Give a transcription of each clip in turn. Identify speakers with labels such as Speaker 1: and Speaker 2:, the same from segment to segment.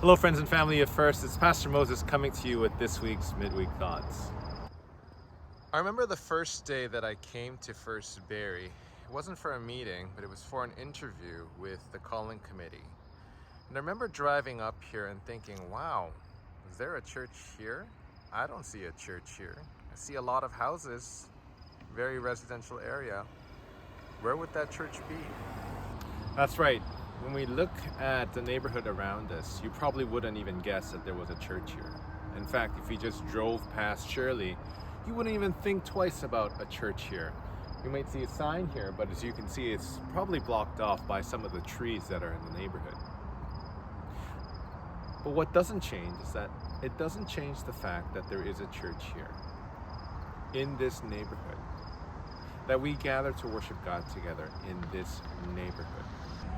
Speaker 1: Hello friends and family of First, it's Pastor Moses coming to you with this week's Midweek Thoughts. I remember the first day that I came to First Barrie. It wasn't for a meeting, but it was for an interview with the calling committee. And I remember driving up here and thinking, wow, is there a church here? I don't see a church here. I see a lot of houses, very residential area. Where would that church be? That's right. When we look at the neighborhood around us, you probably wouldn't even guess that there was a church here. In fact, if you just drove past Shirley, you wouldn't even think twice about a church here. You might see a sign here, but as you can see, it's probably blocked off by some of the trees that are in the neighborhood. But what doesn't change is that it doesn't change the fact that there is a church here, in this neighborhood, that we gather to worship God together in this neighborhood.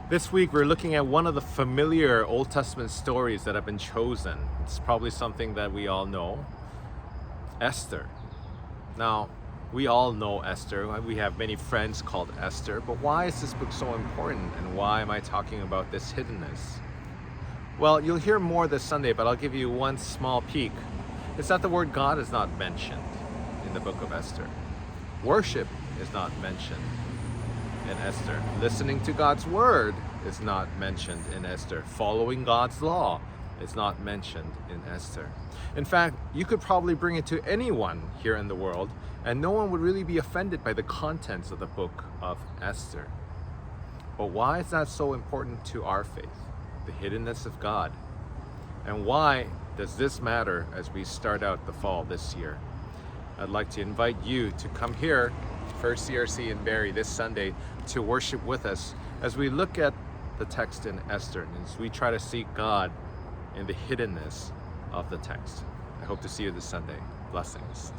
Speaker 1: This week we're looking at one of the familiar Old Testament stories that have been chosen. It's probably something that we all know, Esther. Now, we all know Esther. We have many friends called Esther, but why is this book so important, and why am I talking about this hiddenness? Well, you'll hear more this Sunday, but I'll give you one small peek. It's that the word God is not mentioned in the book of Esther. Worship is not mentioned in Esther. Listening to God's word is not mentioned in Esther. Following God's law is not mentioned in Esther. In fact, you could probably bring it to anyone here in the world, and no one would really be offended by the contents of the book of Esther. But why is that so important to our faith? The hiddenness of God. And why does this matter as we start out the fall this year? I'd like to invite you to come here, First CRC in Barrie, this Sunday to worship with us as we look at the text in Esther and as we try to seek God in the hiddenness of the text. I hope to see you this Sunday. Blessings.